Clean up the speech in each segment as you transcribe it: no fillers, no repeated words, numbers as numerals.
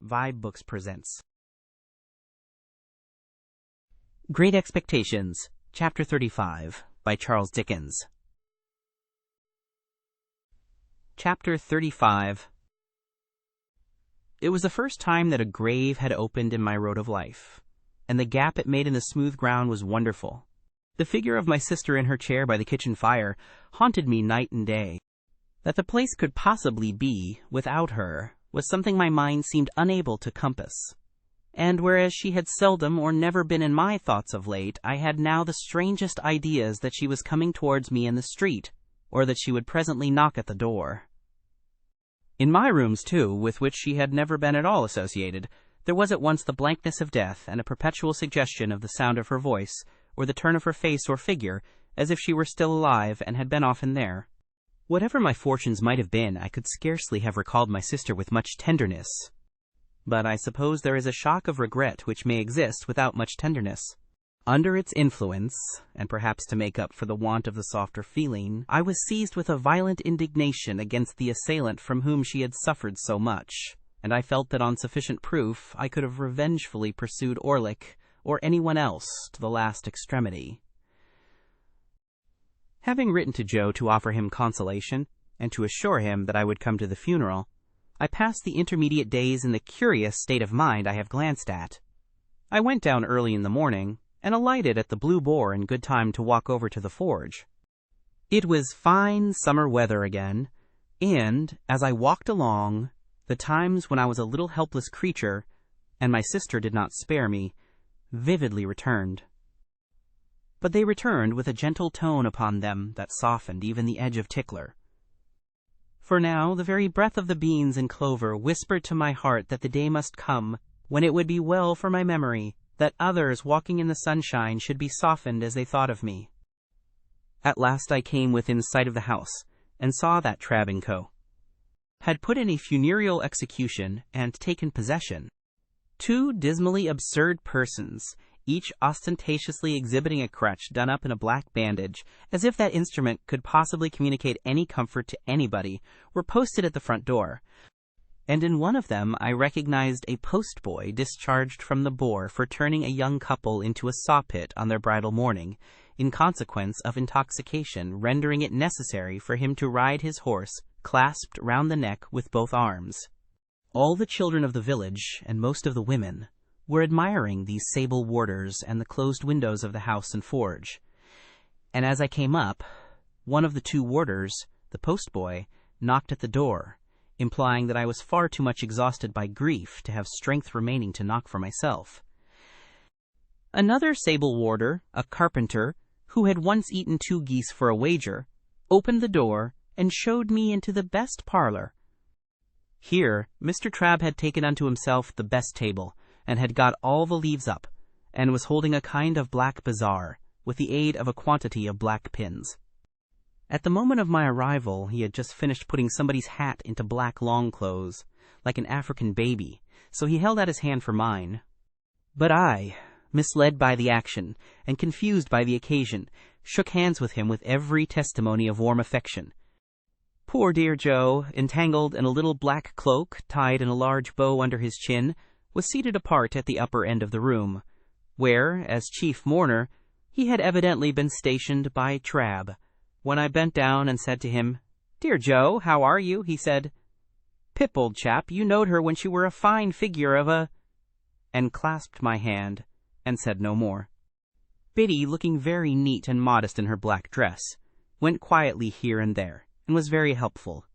vibeBooks presents Great Expectations, Chapter 35, by Charles Dickens. Chapter 35. It was the first time that a grave had opened in my road of life, and the gap it made in the smooth ground was wonderful. The figure of my sister in her chair by the kitchen fire haunted me night and day. That the place could possibly be without her was something my mind seemed unable to compass. And whereas she had seldom or never been in my thoughts of late, I had now the strangest ideas that she was coming towards me in the street, or that she would presently knock at the door. In my rooms, too, with which she had never been at all associated, there was at once the blankness of death and a perpetual suggestion of the sound of her voice, or the turn of her face or figure, as if she were still alive and had been often there. Whatever my fortunes might have been, I could scarcely have recalled my sister with much tenderness. But I suppose there is a shock of regret which may exist without much tenderness. Under its influence, and perhaps to make up for the want of the softer feeling, I was seized with a violent indignation against the assailant from whom she had suffered so much, and I felt that on sufficient proof I could have revengefully pursued Orlick, or anyone else, to the last extremity. Having written to Joe to offer him consolation, and to assure him that I would come to the funeral, I passed the intermediate days in the curious state of mind I have glanced at. I went down early in the morning, and alighted at the Blue Boar in good time to walk over to the forge. It was fine summer weather again, and, as I walked along, the times when I was a little helpless creature, and my sister did not spare me, vividly returned. But they returned with a gentle tone upon them that softened even the edge of Tickler. For now the very breath of the beans and clover whispered to my heart that the day must come when it would be well for my memory that others walking in the sunshine should be softened as they thought of me. At last I came within sight of the house, and saw that Trabb & Co. had put in a funereal execution and taken possession. Two dismally absurd persons, each ostentatiously exhibiting a crutch done up in a black bandage, as if that instrument could possibly communicate any comfort to anybody, were posted at the front door, and in one of them I recognized a postboy discharged from the Boar for turning a young couple into a saw-pit on their bridal morning, in consequence of intoxication rendering it necessary for him to ride his horse clasped round the neck with both arms. All the children of the village, and most of the women, were admiring these sable warders and the closed windows of the house and forge, and as I came up, one of the two warders, the postboy, knocked at the door, implying that I was far too much exhausted by grief to have strength remaining to knock for myself. Another sable warder, a carpenter, who had once eaten 2 geese for a wager, opened the door and showed me into the best parlor. Here Mr. Trabb had taken unto himself the best table, and had got all the leaves up, and was holding a kind of black bazaar, with the aid of a quantity of black pins. At the moment of my arrival he had just finished putting somebody's hat into black long clothes, like an African baby, so he held out his hand for mine. But I, misled by the action, and confused by the occasion, shook hands with him with every testimony of warm affection. Poor dear Joe, entangled in a little black cloak tied in a large bow under his chin, was seated apart at the upper end of the room, where, as chief mourner, he had evidently been stationed by Trabb. When I bent down and said to him, "Dear Joe, how are you?" he said, "Pip, old chap, you knowed her when she were a fine figure of a—" and clasped my hand, and said no more. Biddy, looking very neat and modest in her black dress, went quietly here and there, and was very helpful.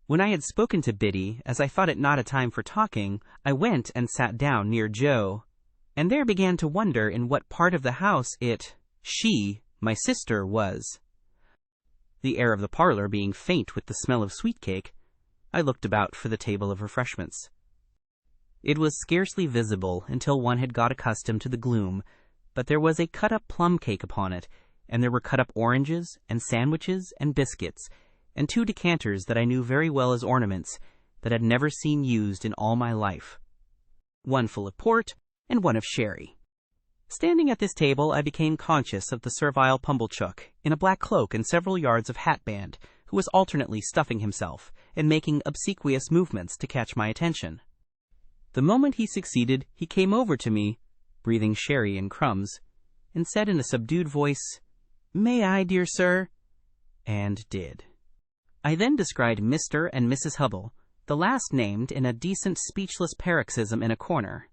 When I had spoken to Biddy, as I thought it not a time for talking, I went and sat down near Joe, and there began to wonder in what part of the house she, my sister, was. The air of the parlor being faint with the smell of sweet cake, I looked about for the table of refreshments. It was scarcely visible until one had got accustomed to the gloom, but there was a cut-up plum cake upon it, and there were cut-up oranges, and sandwiches, and biscuits, and 2 decanters that I knew very well as ornaments, that had never seen used in all my life, one full of port, and one of sherry. Standing at this table, I became conscious of the servile Pumblechook, in a black cloak and several yards of hatband, who was alternately stuffing himself, and making obsequious movements to catch my attention. The moment he succeeded, he came over to me, breathing sherry and crumbs, and said in a subdued voice, "May I, dear sir?" and did. I then described Mr. and Mrs. Hubble, the last named in a decent speechless paroxysm in a corner.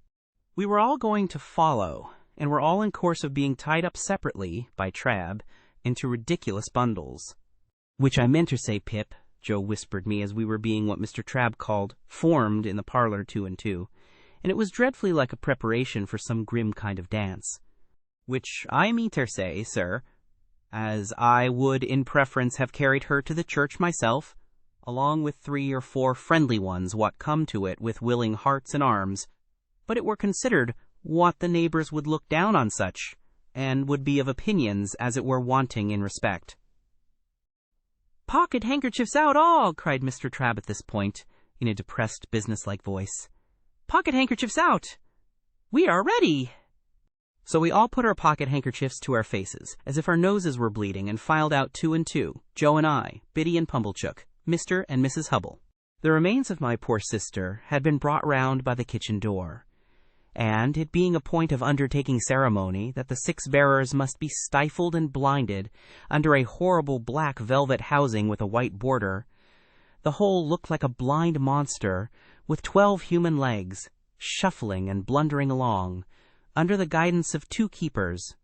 We were all going to follow, and were all in course of being tied up separately, by Trabb, into ridiculous bundles. "Which I meant to say, Pip," Joe whispered me as we were being what Mr. Trabb called formed in the parlor 2 and 2, and it was dreadfully like a preparation for some grim kind of dance. "Which I mean ter say, sir, as I would in preference have carried her to the church myself, along with 3 or 4 friendly ones what come to it with willing hearts and arms, but it were considered what the neighbors would look down on such, and would be of opinions as it were wanting in respect." "Pocket handkerchiefs out all!" cried Mr. Trabb at this point, in a depressed, businesslike voice. "Pocket handkerchiefs out! We are ready!" So we all put our pocket handkerchiefs to our faces, as if our noses were bleeding, and filed out 2 and 2, Joe and I, Biddy and Pumblechook, Mr. and Mrs. Hubble. The remains of my poor sister had been brought round by the kitchen door, and, it being a point of undertaking ceremony that the 6 bearers must be stifled and blinded under a horrible black velvet housing with a white border, the whole looked like a blind monster with 12 human legs, shuffling and blundering along, under the guidance of 2 keepers,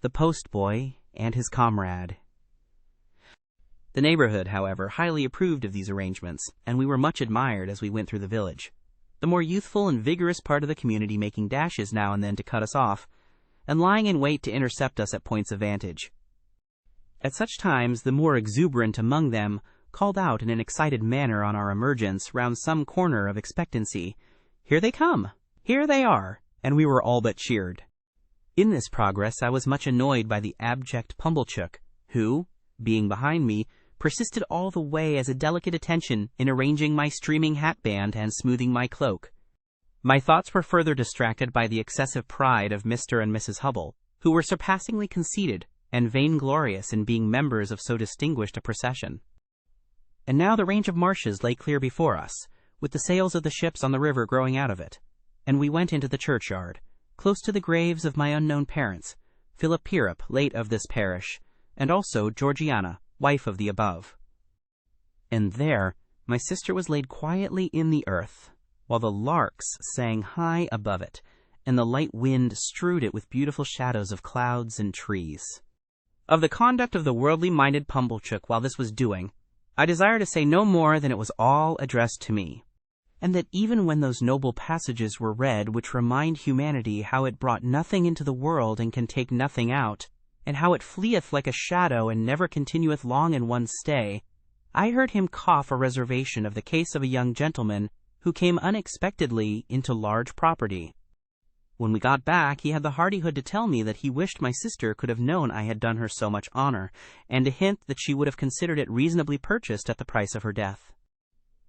the postboy and his comrade. The neighborhood, however, highly approved of these arrangements, and we were much admired as we went through the village, the more youthful and vigorous part of the community making dashes now and then to cut us off, and lying in wait to intercept us at points of vantage. At such times the more exuberant among them called out in an excited manner on our emergence round some corner of expectancy, "Here they come! Here they are!" and we were all but cheered. In this progress I was much annoyed by the abject Pumblechook, who, being behind me, persisted all the way as a delicate attention in arranging my streaming hatband and smoothing my cloak. My thoughts were further distracted by the excessive pride of Mr. and Mrs. Hubble, who were surpassingly conceited and vainglorious in being members of so distinguished a procession. And now the range of marshes lay clear before us, with the sails of the ships on the river growing out of it, and we went into the churchyard, close to the graves of my unknown parents, Philip Pierrop, late of this parish, and also Georgiana, wife of the above. And there my sister was laid quietly in the earth, while the larks sang high above it, and the light wind strewed it with beautiful shadows of clouds and trees. Of the conduct of the worldly-minded Pumblechook while this was doing, I desire to say no more than it was all addressed to me, and that even when those noble passages were read which remind humanity how it brought nothing into the world and can take nothing out, and how it fleeth like a shadow and never continueth long in one stay, I heard him cough a reservation of the case of a young gentleman who came unexpectedly into large property. When we got back, he had the hardihood to tell me that he wished my sister could have known I had done her so much honor, and to hint that she would have considered it reasonably purchased at the price of her death.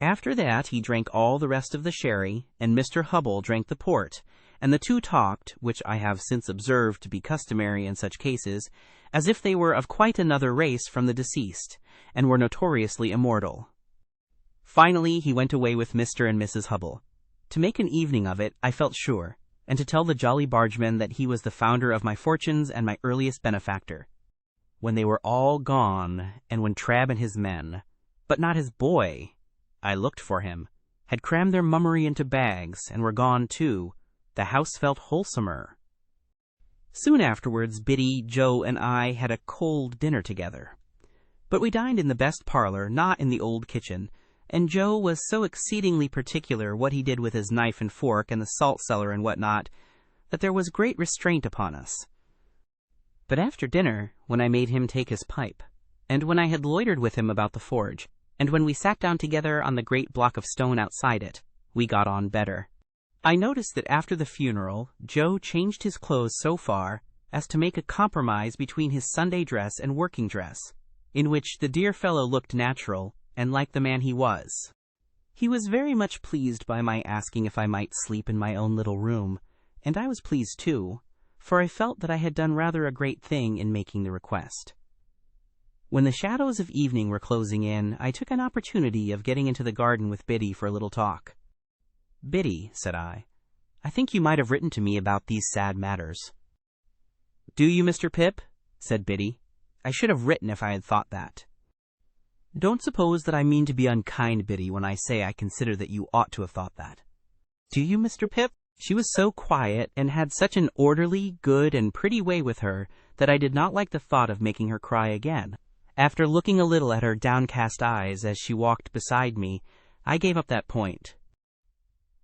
After that he drank all the rest of the sherry, and Mr. Hubble drank the port, and the 2 talked, which I have since observed to be customary in such cases, as if they were of quite another race from the deceased, and were notoriously immortal. Finally he went away with Mr. and Mrs. Hubble. To make an evening of it, I felt sure, and to tell the jolly bargeman that he was the founder of my fortunes and my earliest benefactor. When they were all gone, and when Trabb and his men, but not his boy, I looked for him, had crammed their mummery into bags, and were gone too, the house felt wholesomer. Soon afterwards Biddy, Joe, and I had a cold dinner together. But we dined in the best parlor, not in the old kitchen, and Joe was so exceedingly particular what he did with his knife and fork and the salt cellar and what not, that there was great restraint upon us. But after dinner, when I made him take his pipe, and when I had loitered with him about the forge, and when we sat down together on the great block of stone outside it, we got on better. I noticed that after the funeral, Joe changed his clothes so far as to make a compromise between his Sunday dress and working dress, in which the dear fellow looked natural and like the man he was. He was very much pleased by my asking if I might sleep in my own little room, and I was pleased too, for I felt that I had done rather a great thing in making the request. When the shadows of evening were closing in, I took an opportunity of getting into the garden with Biddy for a little talk. "Biddy," said I think you might have written to me about these sad matters." "Do you, Mr. Pip?" said Biddy. "I should have written if I had thought that." "Don't suppose that I mean to be unkind, Biddy, when I say I consider that you ought to have thought that." "Do you, Mr. Pip?" She was so quiet and had such an orderly, good, and pretty way with her that I did not like the thought of making her cry again. After looking a little at her downcast eyes as she walked beside me, I gave up that point.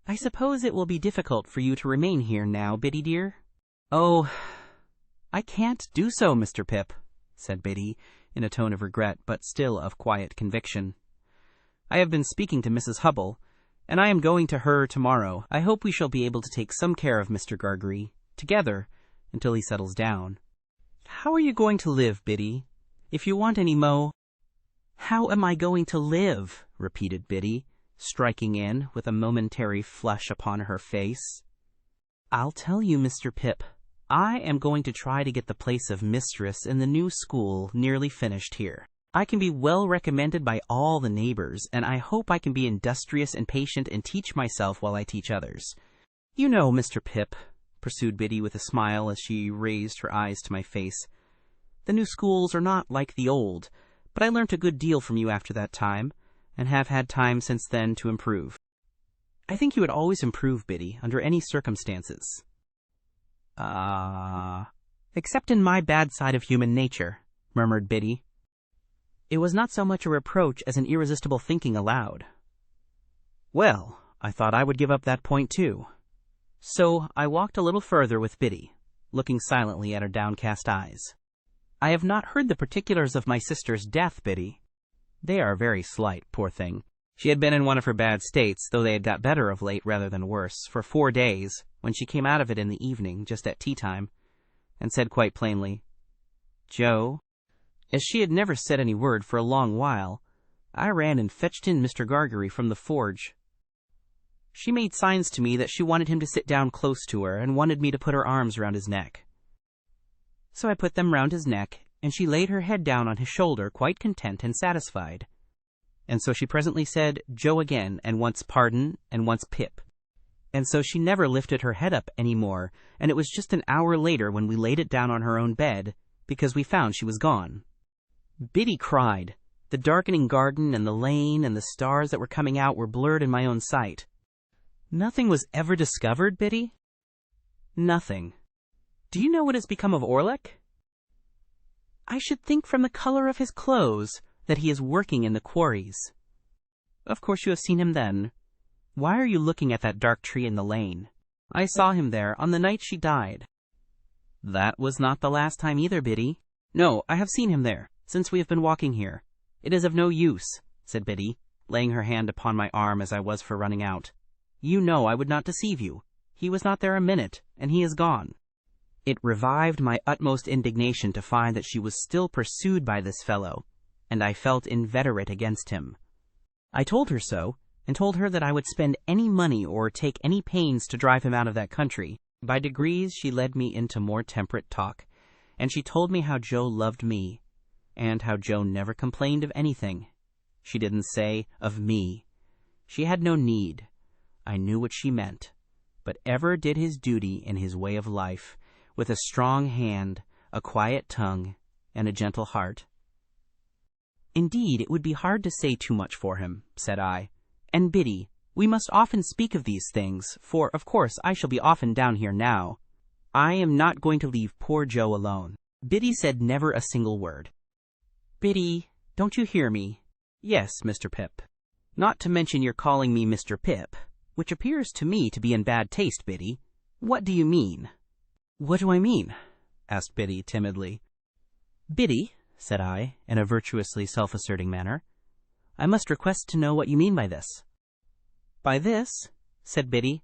"I suppose it will be difficult for you to remain here now, Biddy dear?" "Oh, I can't do so, Mr. Pip," said Biddy, in a tone of regret, but still of quiet conviction. "I have been speaking to Mrs. Hubble, and I am going to her tomorrow. I hope we shall be able to take some care of Mr. Gargery, together, until he settles down." "How are you going to live, Biddy? If you want any "How am I going to live?" repeated Biddy, striking in, with a momentary flush upon her face. "I'll tell you, Mr. Pip. I am going to try to get the place of mistress in the new school nearly finished here. I can be well recommended by all the neighbors, and I hope I can be industrious and patient and teach myself while I teach others. You know, Mr. Pip," pursued Biddy with a smile as she raised her eyes to my face, "the new schools are not like the old, but I learnt a good deal from you after that time, and have had time since then to improve. I think you would always improve, Biddy, under any circumstances." Except in my bad side of human nature," murmured Biddy. It was not so much a reproach as an irresistible thinking aloud. Well, I thought I would give up that point too. So I walked a little further with Biddy, looking silently at her downcast eyes. "I have not heard the particulars of my sister's death, Biddy." "They are very slight, poor thing. She had been in one of her bad states, though they had got better of late rather than worse, for 4 days, when she came out of it in the evening, just at tea-time, and said quite plainly, 'Joe,' as she had never said any word for a long while, I ran and fetched in Mr. Gargery from the forge. She made signs to me that she wanted him to sit down close to her, and wanted me to put her arms round his neck. So I put them round his neck, and she laid her head down on his shoulder, quite content and satisfied. And so she presently said, 'Joe' again, and once 'Pardon,' and once 'Pip.' And so she never lifted her head up any more, and it was just an hour later when we laid it down on her own bed, because we found she was gone." Biddy cried. The darkening garden and the lane and the stars that were coming out were blurred in my own sight. "Nothing was ever discovered, Biddy?" "Nothing. Do you know what has become of Orlick?" "I should think from the color of his clothes that he is working in the quarries." "Of course you have seen him then. Why are you looking at that dark tree in the lane?" "I saw him there on the night she died." "That was not the last time either, Biddy." "No, I have seen him there, since we have been walking here. It is of no use," said Biddy, laying her hand upon my arm as I was for running out. "You know I would not deceive you. He was not there a minute, and he is gone." It revived my utmost indignation to find that she was still pursued by this fellow, and I felt inveterate against him. I told her so, and told her that I would spend any money or take any pains to drive him out of that country. By degrees she led me into more temperate talk, and she told me how Joe loved me, and how Joe never complained of anything. She didn't say, of me. She had no need. I knew what she meant, but ever did his duty in his way of life, with a strong hand, a quiet tongue, and a gentle heart. "Indeed, it would be hard to say too much for him," said I. "And Biddy, we must often speak of these things, for, of course, I shall be often down here now. I am not going to leave poor Joe alone." Biddy said never a single word. "Biddy, don't you hear me?" "Yes, Mr. Pip." "Not to mention your calling me Mr. Pip, which appears to me to be in bad taste, Biddy. What do you mean?" "What do I mean?" asked Biddy timidly. "Biddy," said I, in a virtuously self-asserting manner, "I must request to know what you mean by this." "By this?" said Biddy.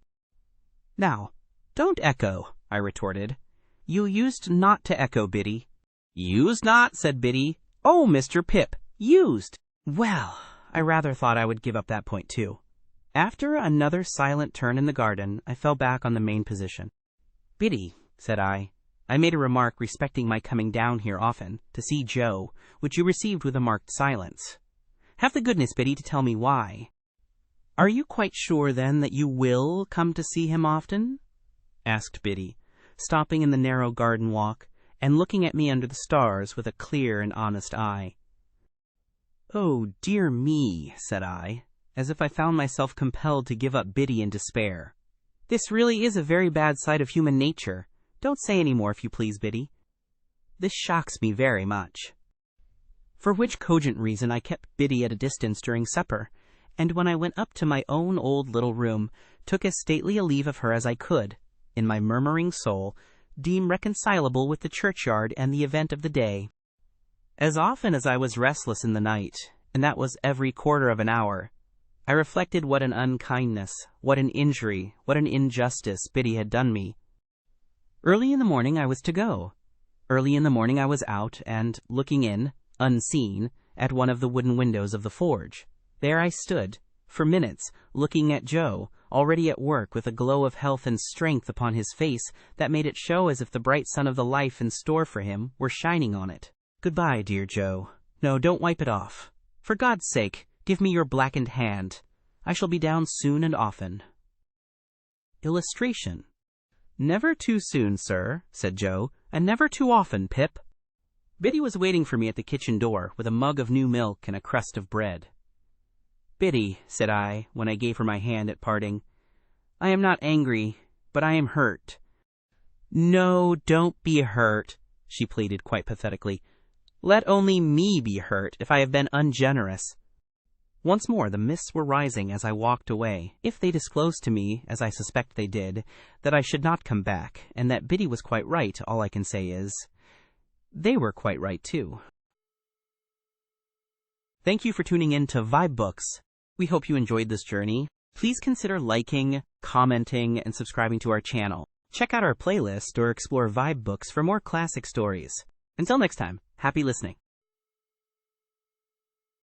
"Now, don't echo," I retorted. "You used not to echo, Biddy." "Used not," said Biddy. "Oh, Mr. Pip, used! Well, I rather thought I would give up that point too." After another silent turn in the garden, I fell back on the main position. "Biddy," said I made a remark respecting my coming down here often, to see Joe, which you received with a marked silence. Have the goodness, Biddy, to tell me why." "Are you quite sure, then, that you will come to see him often?" asked Biddy, stopping in the narrow garden walk and looking at me under the stars with a clear and honest eye. "Oh, dear me," said I, as if I found myself compelled to give up Biddy in despair. "This really is a very bad side of human nature. Don't say any more, if you please, Biddy. This shocks me very much." For which cogent reason I kept Biddy at a distance during supper, and when I went up to my own old little room, took as stately a leave of her as I could, in my murmuring soul, deem reconcilable with the churchyard and the event of the day. As often as I was restless in the night, and that was every quarter of an hour, I reflected what an unkindness, what an injury, what an injustice Biddy had done me. Early in the morning I was to go. Early in the morning I was out, and, looking in, unseen, at one of the wooden windows of the forge, there I stood, for minutes, looking at Joe, already at work with a glow of health and strength upon his face that made it show as if the bright sun of the life in store for him were shining on it. "Goodbye, dear Joe. No, don't wipe it off. For God's sake, give me your blackened hand. I shall be down soon and often." Illustration. "Never too soon, sir," said Joe, "and never too often, Pip." Biddy was waiting for me at the kitchen door with a mug of new milk and a crust of bread. "Biddy," said I, when I gave her my hand at parting, "I am not angry, but I am hurt." "No, don't be hurt," she pleaded quite pathetically. "Let only me be hurt if I have been ungenerous." Once more the mists were rising as I walked away. If they disclosed to me, as I suspect they did, that I should not come back, and that Biddy was quite right, all I can say is, they were quite right too. Thank you for tuning in to vibeBooks. We hope you enjoyed this journey. Please consider liking, commenting, and subscribing to our channel. Check out our playlist or explore vibeBooks for more classic stories. Until next time, happy listening.